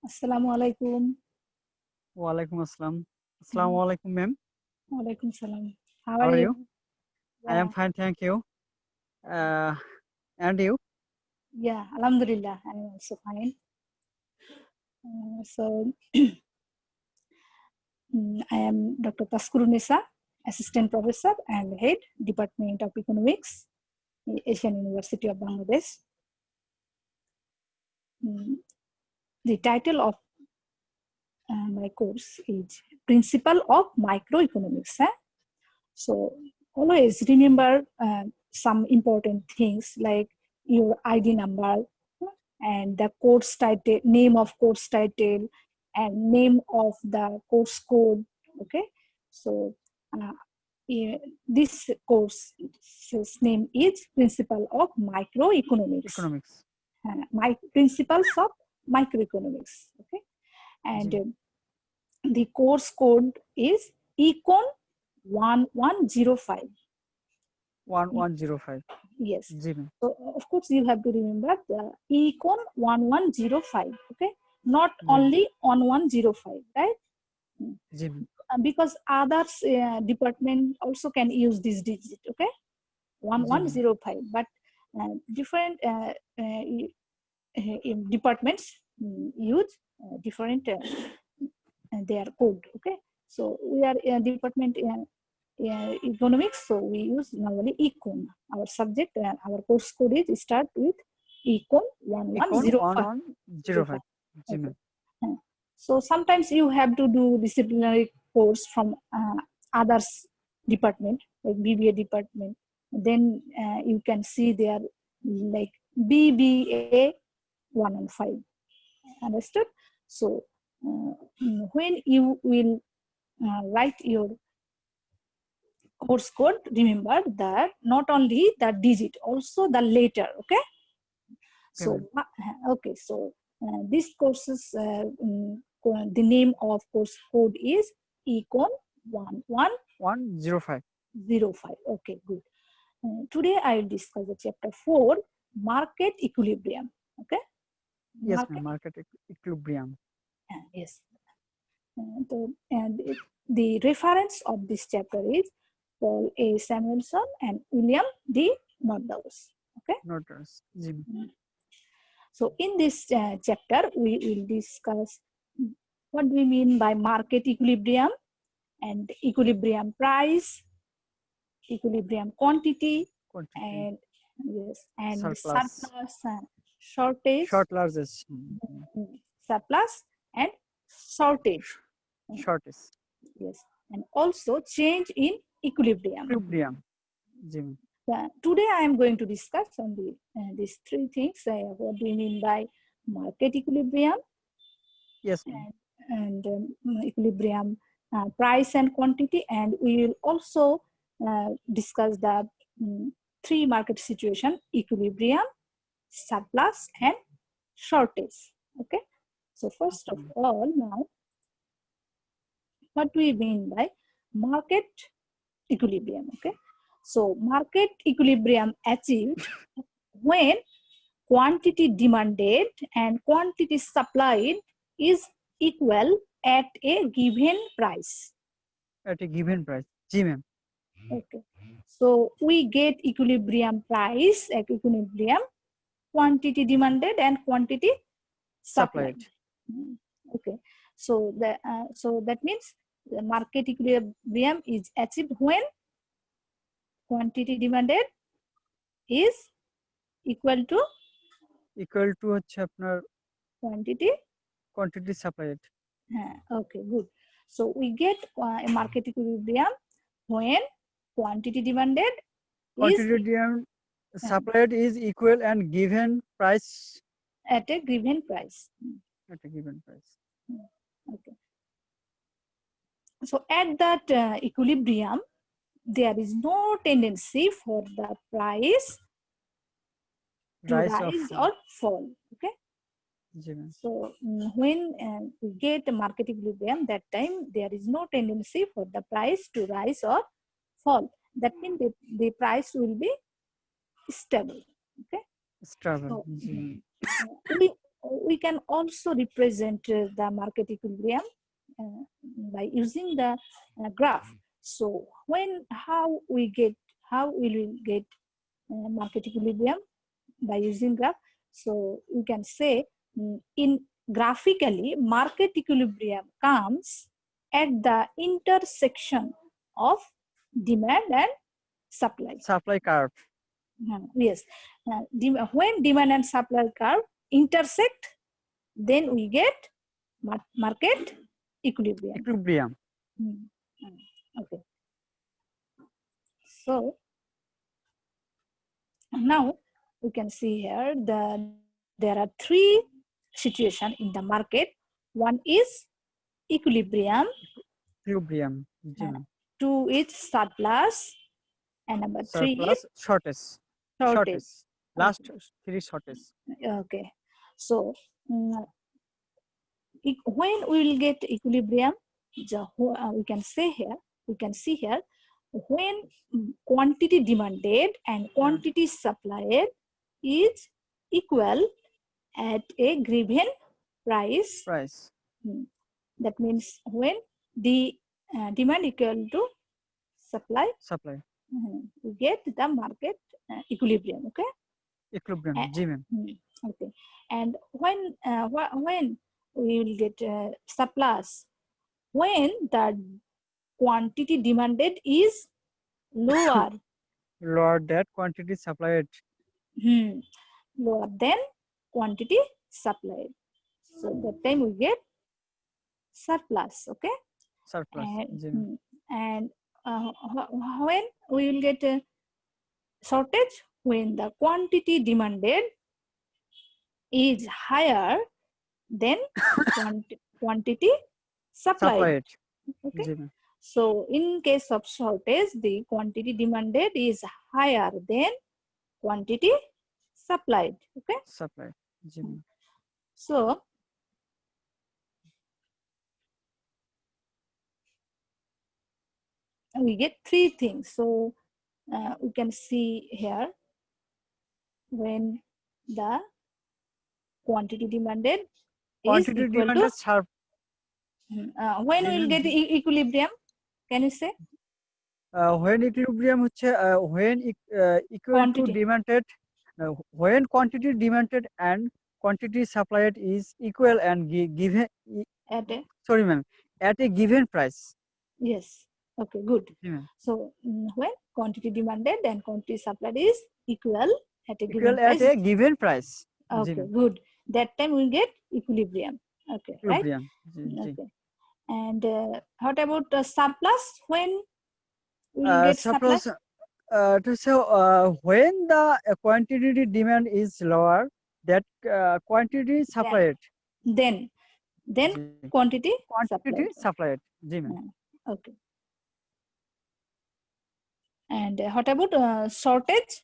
Assalamu alaikum. Walaikum assalam. Assalamu alaikum, ma'am. Walaikum salam. How How are are you? you? I Yeah, am fine, thank you. And you? yeah, Alhamdulillah, I'm also fine. So, I am Dr. Taskurunisa, Assistant Professor and Head, Department of Economics, Asian University of Bangladesh. The title of my course is Principle of Microeconomics. So, always remember some important things like your ID number and the course title, name of course title, and name of the course code. Okay, so this course name is Principle of Microeconomics. Economics. My principles of microeconomics. Okay, and the course code is Econ 1105. 1105. Yes. Ji, ma'am. So of course you have to remember the Econ 1105. Okay, not only on 105, right? Ji, ma'am. Because others department also can use this digit. Okay, 1105, but different departments use different their code. Okay, so we are department economics, so we use normally econ. Our subject and our course code is start with econ Econ 1105. 1105. Ji, ma'am. Okay. So sometimes you have to do disciplinary course from others department, like BBA department. Then you can see there like BBA 115. Understood? So when you will write your course code, remember that not only the digit, also the letter. Okay. So okay. So this courses the name of course code is Econ 105. 1105. Okay, good. Today I will discuss the chapter 4, market equilibrium. Okay. Yes, ma'am. Market equilibrium. Yes. And the reference of this chapter is Paul A. Samuelson and William D. Nordhaus. Okay. Notice. Ji, ma'am. So in this chapter, we will discuss what we mean by market equilibrium and equilibrium price, equilibrium quantity, and yes, and surplus and shortage, surplus and shortage. Yes, and also change in equilibrium. Today I am going to discuss on these three things. What do we mean by market equilibrium? Yes, and equilibrium price and quantity, and we will also discuss the three market situation: equilibrium, surplus, and shortage. Okay, so first of all, now what do we mean by market equilibrium? Okay, so market equilibrium achieved when quantity demanded and quantity supplied is equal at a given price. At a given price. Ji, ma'am. Okay. So we get equilibrium price at equilibrium, quantity demanded and quantity supplied. Okay. So that means the market equilibrium is achieved when quantity demanded is equal to হচ্ছে আপনার quantity supplied. Okay, good. So we get a market equilibrium when quantity demanded supplied is equal and given price at a given price. At a given price. Okay. So at that equilibrium, there is no tendency for the price to rise or fall. Okay. So when we get a market equilibrium, that time there is no tendency for the price to rise or fall. That means the price will be stable. Okay. Stable. we can also represent the market equilibrium by using the graph. So how will we get market equilibrium by using graph? So we can say in graphically market equilibrium comes at the intersection of demand and supply. Supply curve. Yes, when demand and supply curve intersect, then we get market equilibrium. Equilibrium. Okay. So now we can see here there are three situations in the market. One is equilibrium. Equilibrium. Two is surplus, and number three is shortage. shortage. Last three shortage. Okay. So when we will get equilibrium, we can see here when quantity demanded and quantity supplied is equal at a given price. That means when the demand equal to supply, we get the market equilibrium. Okay. Equilibrium. Okay. And when we will get surplus, when the quantity demanded is lower than quantity supplied. Lower than quantity supplied. So that time we get surplus. Okay. Surplus. And when we will get a shortage, when the quantity demanded is higher than quantity supplied. Okay. So in case of shortage, the quantity demanded is higher than quantity supplied. Okay. Supplied. So we get three things. So we can see here when the quantity demanded is equal to when we will get equilibrium. Can you say? When equilibrium when equal quantity. to demanded, when quantity demanded and quantity supplied is equal and given at a sorry ma'am, at a given price. Yes. Okay, good. So when quantity demanded and quantity supplied is equal at a given price. Okay, good. That time we get equilibrium. Okay, equilibrium. Right? Okay. And what about surplus? When we get surplus? When the quantity demand is lower, that quantity supplied. Then quantity supplied. Okay. And what about shortage?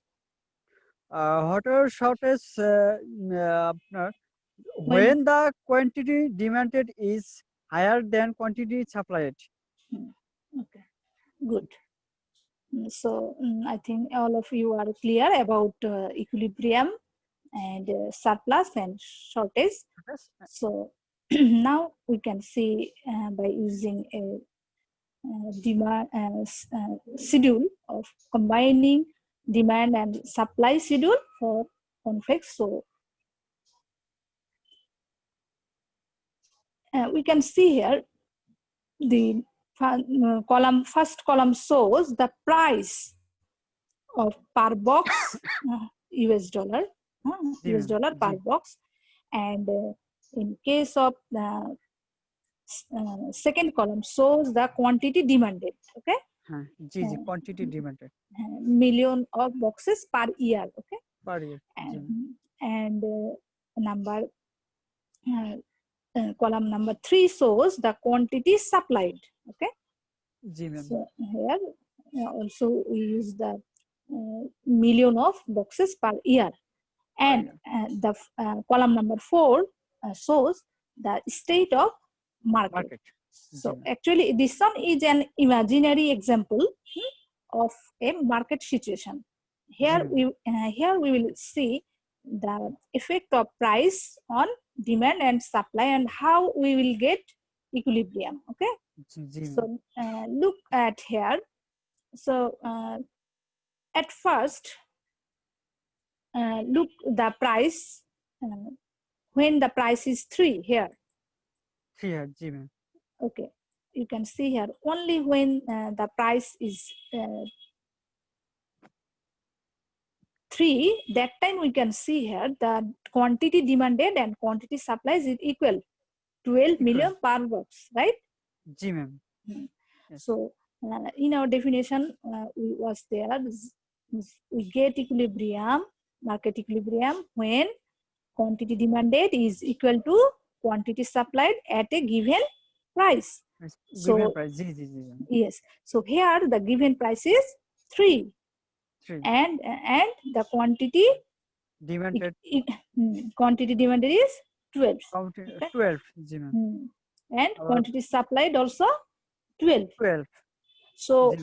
What are shortage? When the quantity demanded is higher than quantity supplied. Okay, good. So I think all of you are clear about equilibrium and surplus and shortage. So now we can see by using a demand schedule of combining demand and supply schedule for conflicts. So we can see here the first column shows the price of per box US dollar per box, and in case of the second column shows the quantity demanded. Okay. Quantity demanded. Million of boxes per year. Okay. Per year. And column number 3 shows the quantity supplied. Okay. So here also we use the million of boxes per year, and the column number 4 shows the state of market. So actually this one is an imaginary example of a market situation. Here we will see the effect of price on demand and supply, and how we will get equilibrium. Okay, so look at here. So at first, look the price when the price is 3 here. Okay, you can see here only when the price is 3, that time we can see here the quantity demanded and quantity supplies is equal 12 million per box, right? So in our definition we was there we get equilibrium, market equilibrium, when quantity demanded is equal to quantity supplied at a given price. So yes, so here the given price is 3. And the quantity demanded is 12. Okay? 12. And quantity supplied also 12. So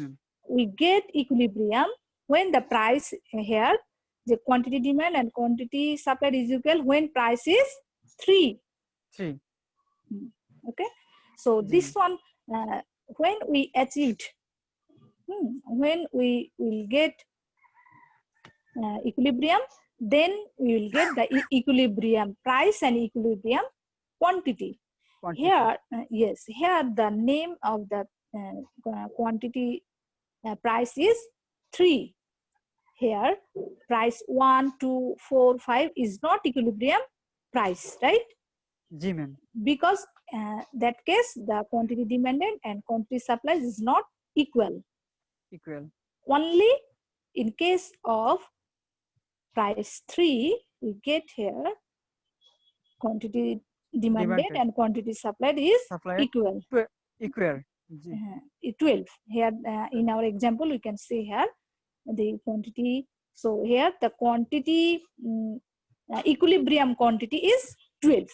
we get equilibrium when the price here, the quantity demand and quantity supplied is equal when price is 3. Okay, so this one when we achieved, when we will get equilibrium, then we will get the equilibrium price and equilibrium quantity. Here, yes, here the name of the quantity price is 3. Here, price 1, 2, 4, 5 is not equilibrium price, right? Because that case, the quantity demanded and quantity supplies is not equal. Only in case of price 3, we get here quantity demanded and quantity supplied is equal. 12. Here in our example, we can see here the quantity. So here the quantity equilibrium quantity is 12.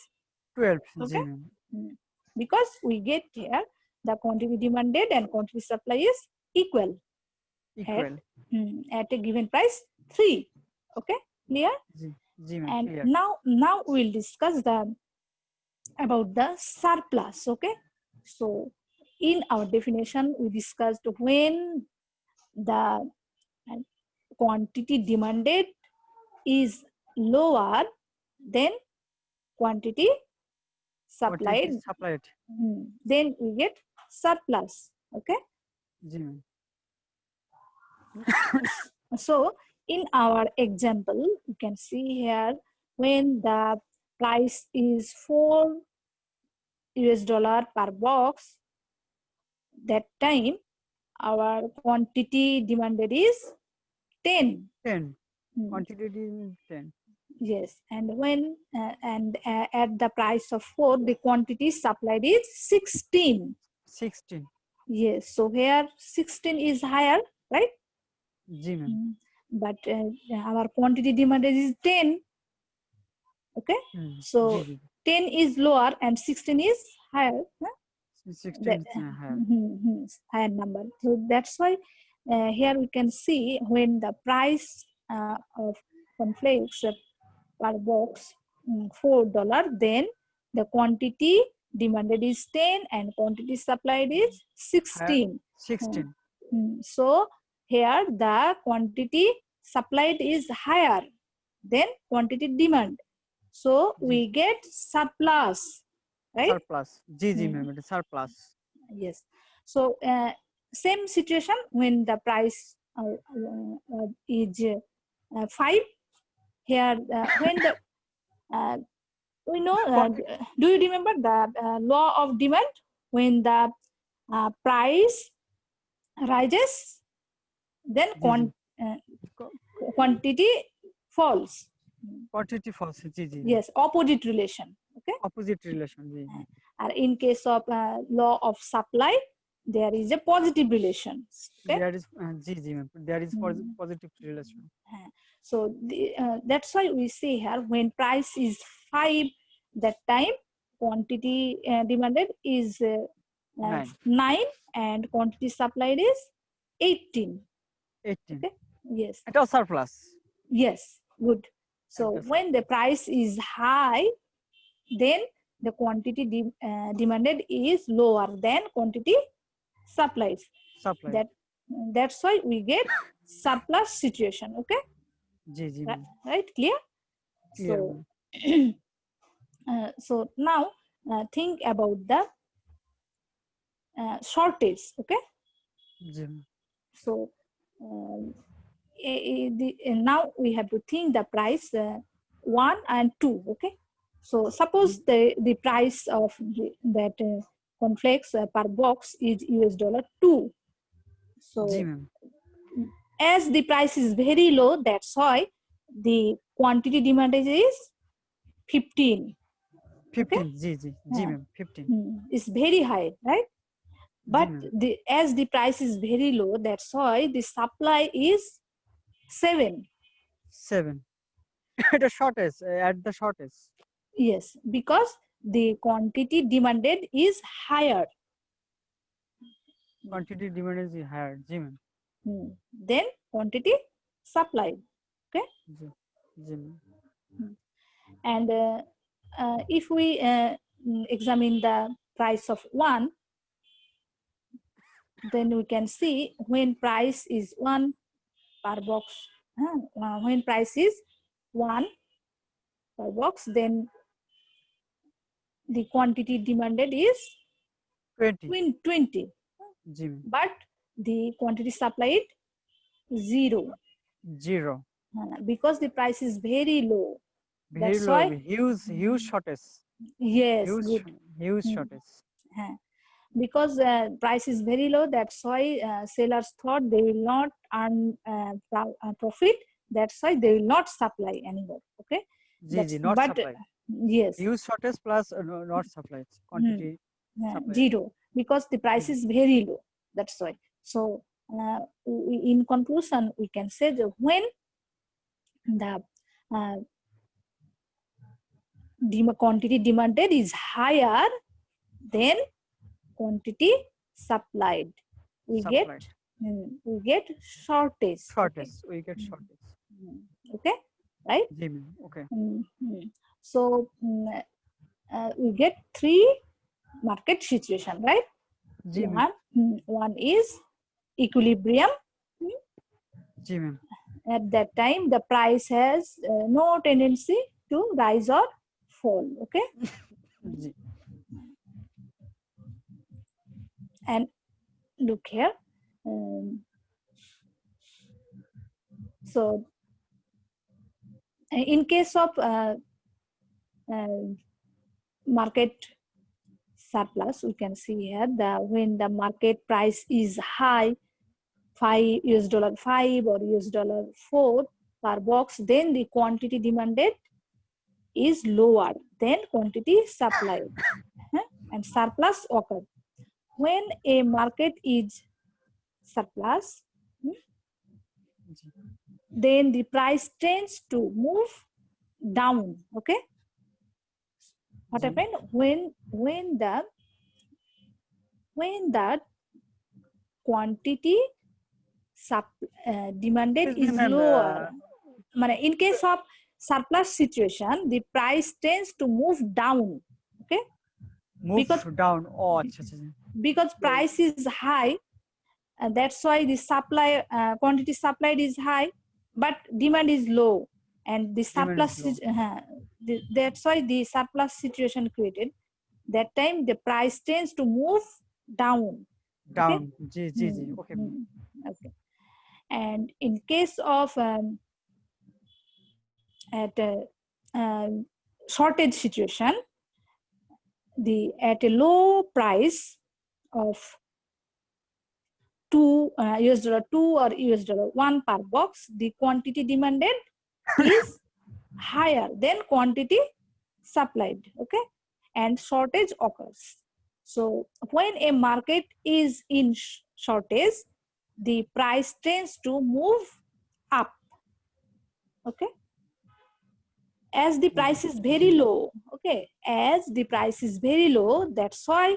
Okay? Because we get here the quantity demanded and quantity supply is equal. At a given price 3. Okay, clear? And clear. now we'll discuss about the surplus. Okay, so in our definition we discussed when the quantity demanded is lower than quantity supplied, then we get surplus. Okay. So in our example, you can see here when the price is $4 per box, that time our quantity demanded is 10. Quantity is 10. Yes, and when at the price of 4, the quantity supplied is 16. Yes, so here 16 is higher, right? But our quantity demanded is 10. Okay, so 10 is lower and 16 is higher. 16 is higher. Higher number. So that's why here we can see when the price of cornflakes per box $4, then the quantity demanded is 10 and quantity supplied is 16. So here the quantity supplied is higher than quantity demand. So we get surplus, right? Surplus. Surplus. Yes. So same situation when the price is 5. Here when the we know, do you remember the law of demand? When the price rises, then quantity falls. Yes, opposite relation. Okay. Opposite relation. In case of law of supply, there is a positive relation. Okay? There is positive relation. So that's why we see here when price is 5, that time quantity demanded is 9 and quantity supplied is 18. Okay? Yes. It was surplus. Yes, good. So when the price is high, then the quantity demanded is lower than quantity supplied. Supply. That's why we get surplus situation. Okay, जी जी ma'am. right? Clear? Clear So ma'am. so now think about the shortage. Okay, जी ma'am. so now we have to think the price 1 and 2. Okay, so suppose the price of that cornflakes per box is $2. So जी ma'am. as the price is very low, that's why the quantity demanded is 15. 15. जी जी जी Yeah. Ma'am. 15. It's very high, right? जी But ma'am. as the price is very low, that's why the supply is 7. 7. At a shortage. At the shortage. Yes, because the quantity demanded is higher. Quantity demanded is higher. जी ma'am. Then quantity supplied. Okay, जी जी ma'am. and if we examine the price of 1, then we can see when price is 1 per box, when price is 1 per box, then the quantity demanded is 20. 20, जी ma'am. but the quantity supplied 0, 0. because the price is very low. Very That's low. why, Huge shortage. yes, Huge good. huge shortage. Because price is very low, that's why sellers thought they will not earn profit. That's why they will not supply anymore. Okay, जी not but supply. yes, Huge shortage plus not supply. Quantity supply. 0, because the price is very low. That's why. So in conclusion, we can say that when the quantity demanded is higher than quantity supplied, we Supplied. get shortage. Shortage. We get shortage. Okay, right? जी ma'am. Okay. So we get 3 market situation, right? जी ma'am. One is equilibrium. जी ma'am. At that time, the price has no tendency to rise or fall. Okay, जी. and look here. So in case of market surplus, we can see here that when the market price is high, $5 or $4 per box, then the quantity demanded is lower than quantity supplied, and surplus occur. When a market is surplus, then the price tends to move down. Okay, what happened when the quantity demanded Excuse is me, ma'am, lower? In case of surplus situation, the price tends to move down. Okay, move because down. Oh, अच्छा, अच्छा. because price is high, and that's why the supply quantity supplied is high, but demand is low, and the Demand is surplus that's why the surplus situation created. That time the price tends to move down. Down. जी जी जी. Okay. Okay, and in case of at a shortage situation, at a low price of $2 or $1 per box, the quantity demanded is higher than quantity supplied. Okay, and shortage occurs. So when a market is in shortage, the price tends to move up. Okay, as the price is very low. Okay, as the price is very low, that's why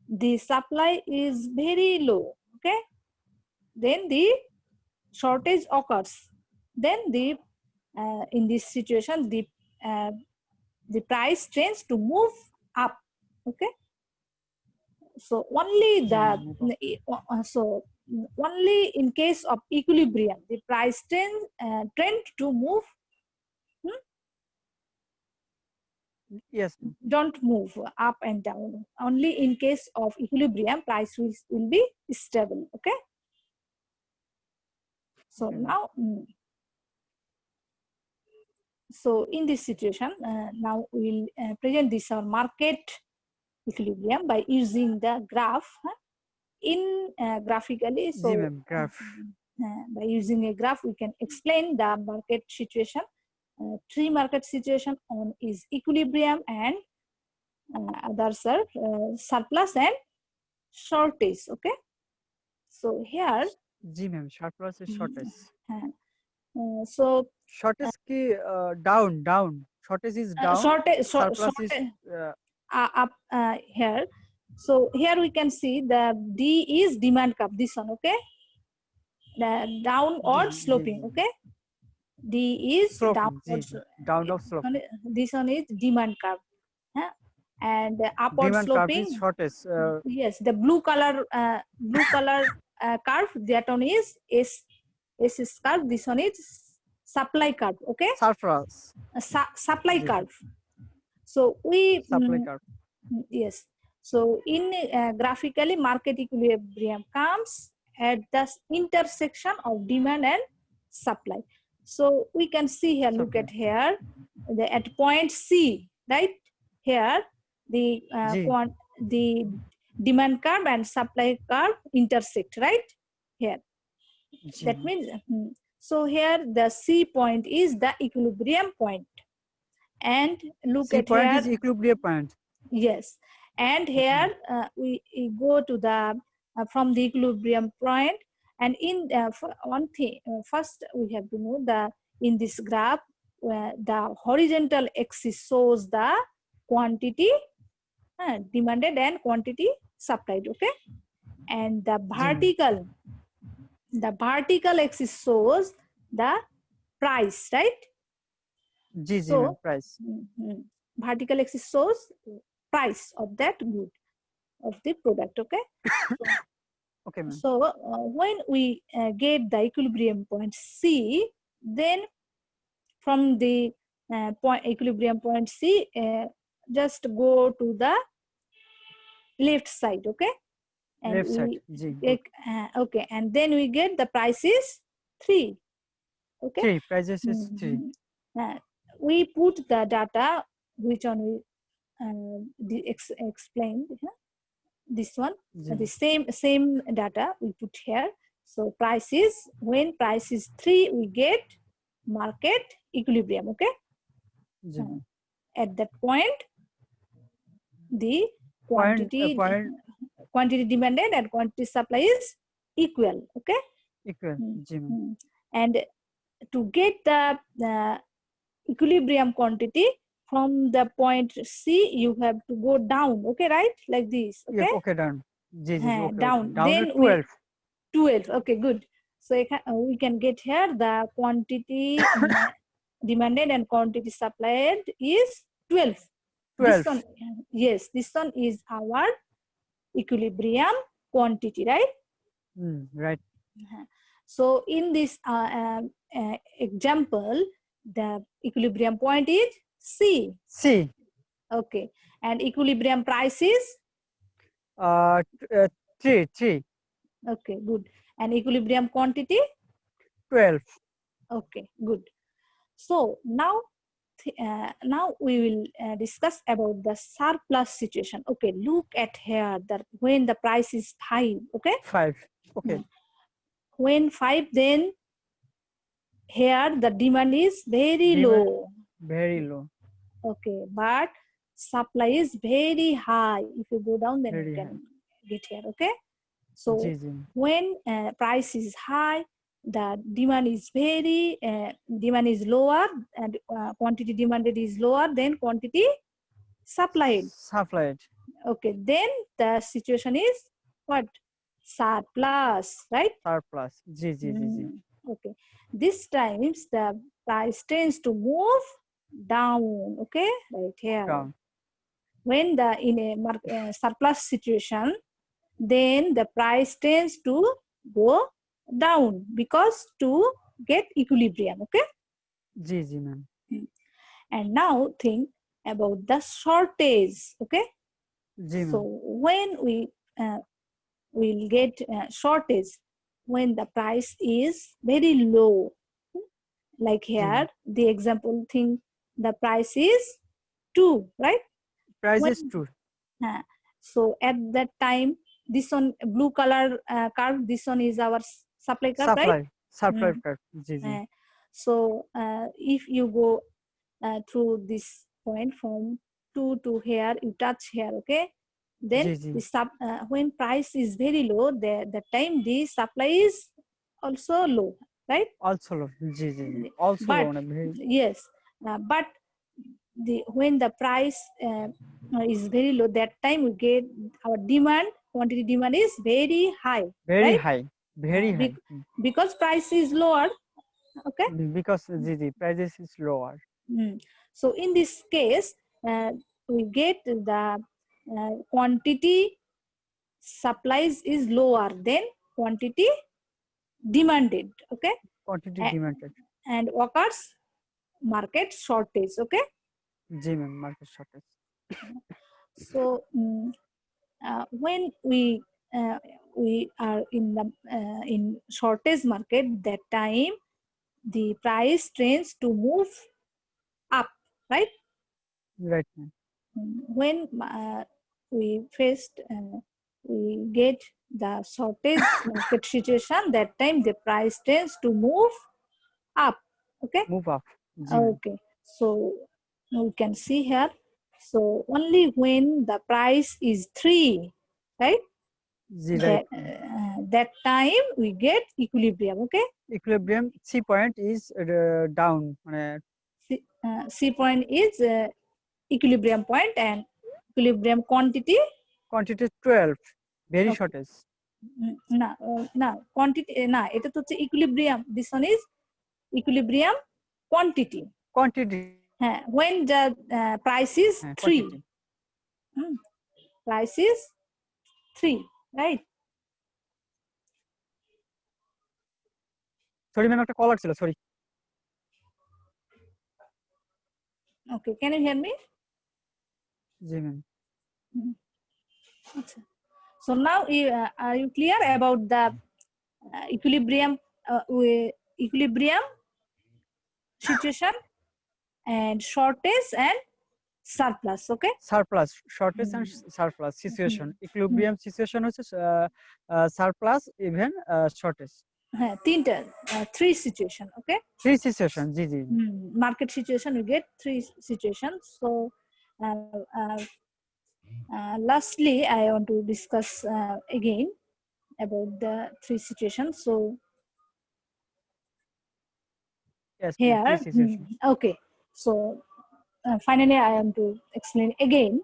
the supply is very low. Okay, then the shortage occurs. Then the in this situation, the the price tends to move up. Okay, so only only in case of equilibrium the price trend to move, Yes. don't move up and down. Only in case of equilibrium price will be stable. Okay, so Okay. now so in this situation now we will present this our market equilibrium by using the graph in graphically. जी So ma'am, graph. by using a graph we can explain the market situation. Three market situation on is equilibrium and others are surplus and shortage. Okay, so here जी ma'am, surplus is shortage. so Shortage की down. Shortage is down. Surplus is up here. So here we can see the D is demand curve, this one. Okay, the downward जी, sloping. जी. Okay, D is Sloping, downward. downward sloping. This one is demand curve, and upward Demand curve sloping. is shortage. Yes, the blue color curve, that one is S curve. This one is supply curve. Okay, Surplus. Supply जी, curve. So we supply curve. yes. So in graphically market equilibrium comes at the intersection of demand and supply. So we can see here, look at here, at point C, right here, the the demand curve and supply curve intersect, right here. जी. That means so here the C point is the equilibrium point, and look C at point here. is equilibrium point. Yes, and here we go to the from the equilibrium point, and in one thing first we have to know that in this graph the horizontal axis shows the quantity demanded and quantity supplied. Okay, and the vertical axis shows the price, right? जी, जी So ma'am, price. vertical axis shows price of that good, of the product. Okay, Okay ma'am. so when we get the equilibrium point C, then from the equilibrium point C, just go to the left side. Okay, and Left side. we जी. take, okay, and then we get the price is 3. Okay, 3. Prices is 3. we put the data which one we explained. This one, the same data we put here. So price is, when price is 3, we get market equilibrium. Okay, at that point the quantity demanded and quantity supply is equal. Okay, equal. and to get the equilibrium quantity from the point C, you have to go down. Okay, right, like this. Okay, okay, down. Okay, down. Down Then to 12. 12. Okay, good. So we can get here the quantity demanded and quantity supplied is 12. 12. This one, yes, this one is our equilibrium quantity, right? Right. So in this example, the equilibrium point is C. C. Okay, and equilibrium price is 3. Okay, good. And equilibrium quantity 12. Okay, good. So now now we will discuss about the surplus situation. Okay, look at here that when the price is 5. Okay, 5. Okay. When 5, then here the demand is very low. Very low. Okay, but supply is very high. If you go down, then very you can high. get here. Okay, so when price is high, the demand is demand is lower, and quantity demanded is lower than quantity supplied. Okay, then the situation is what? Surplus, right? Surplus. Okay, this times the price tends to move down. Okay, right here. Down. When the in a surplus situation, then the price tends to go down because to get equilibrium. Okay, जी ma'am. and now think about the shortage. Okay, जी so ma'am. when we will get shortage when the price is very low, like जी ma'am. here the example thing, the price is 2, right? Price When is 2. so at that time, this one blue color curve, this one is our supply curve, right? Supply Mm. curve. जी. So if you go through this point from 2 to here, you touch here, okay, then जी. the when price is very low, the time the supply is also low, right? Also low. जी. Also But low. Very. yes, but when the price is very low, that time we get our demand, quantity demand is very high, Very right? high. Very high. Because price is lower, okay. Because prices is lower. So in this case, we get the quantity supplies is lower than quantity demanded, okay, Quantity demanded. and occurs market shortage, okay. जी ma'am. Market shortage. So when we are in the in shortage market, that time the price tends to move up, right? Right ma'am. When we get the shortage market situation, that time the price tends to move up, okay. Move up. जी ma'am. Okay, so we can see here, so only when the price is 3, right, जी right. that time we get equilibrium, okay. Equilibrium C point is down. C point is equilibrium point, and equilibrium quantity, Quantity 12. Very okay. shortage. না quantity না, এটা তো হচ্ছে equilibrium, this one is equilibrium quantity. Quantity. হ্যাঁ, when the price is 3, price is 3, right? Sorry ma'am, একটা call আসছিল, sorry. Okay, can you hear me? G ma'am. So now are you clear about the equilibrium situation and shortage and surplus, okay. Surplus, shortage and surplus situation. Equilibrium situation হচ্ছে surplus even shortage. হ্যাঁ, 3 situation, okay. 3 situation. G. Market situation, you get 3 situations. So lastly I want to discuss again about the 3 situations. So Yes, here 3 situation. okay, so finally I am to explain again.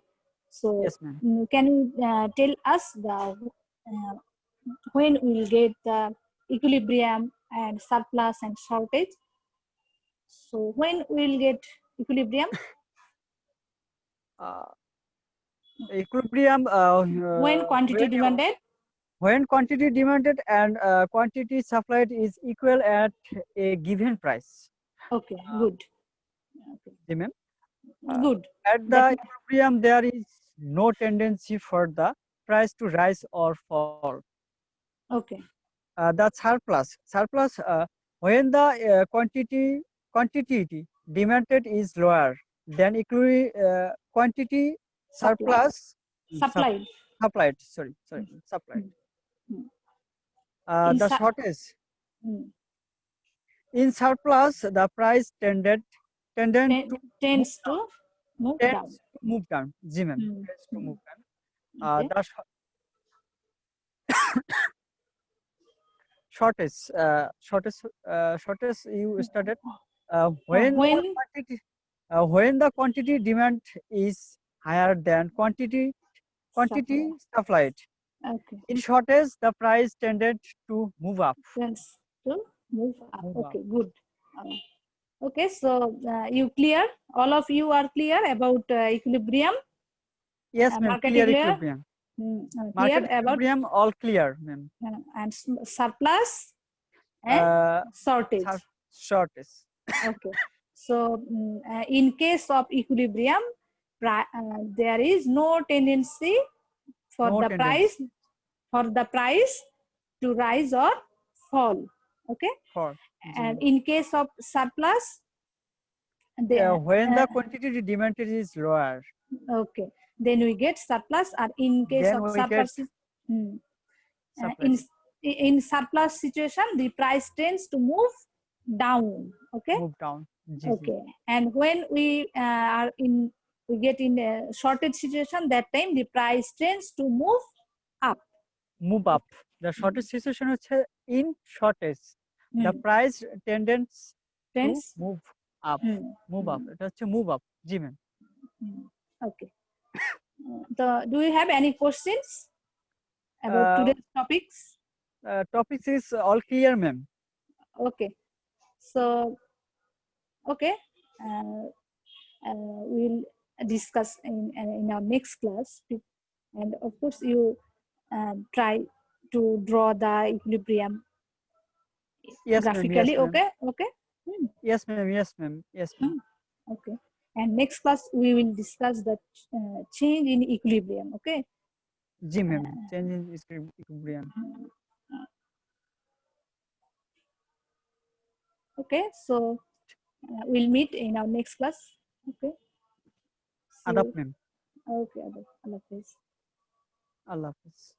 So Yes ma'am. can you tell us the when we will get the equilibrium and surplus and shortage? So when we will get equilibrium? Equilibrium When quantity demanded? When quantity demanded and quantity supplied is equal at a given price. Okay, good. Okay, ma'am. Good. At the equilibrium, there is no tendency for the price to rise or fall. Okay. The surplus when the quantity demanded is lower than quantity surplus Supplied. supplied. Supplied. The shortage. In surplus, the price tends to move down. Move down. Ji ma'am. Tends to move down. The shortage you started when the quantity demand is higher than quantity supplied. Okay. In shortage, the price tended to move up. Tends to move up. Okay, good. Okay, so you clear? All of you are clear about equilibrium? Yes, ma'am. Market Clear clear? equilibrium. Clear Market about equilibrium, all clear, ma'am. and surplus and shortage. Shortage. Okay, so in case of equilibrium, there is no tendency for No the tendency price to rise or fall. Okay, for. and in case of surplus, When the quantity demanded is lower, okay, then we get surplus. Or in case then of we get surplus, supply. in surplus situation, the price tends to move down. Okay, Move down. okay, and when we get in a shortage situation, that time the price tends to move up. Move up. The shortage situation হচ্ছে in shortage. The price tends to Tends. move up. Move up. এটা হচ্ছে move up. G ma'am. Okay. So, do you have any questions about today's topics? Topics is all clear, ma'am. Okay. So, okay. We'll discuss in our next class. And of course, you try to draw the equilibrium Yes, ma'am. graphically. Yes, ma'am. Okay. Okay. Yes, ma'am. Yes, ma'am. Yes, ma'am. Okay. And next class, we will discuss the change in equilibrium. Okay. Ji, ma'am. Change in equilibrium. Okay. So, we'll meet in our next class. Okay. Adab, ma'am. Okay. Allah Hafiz. Allah Hafiz.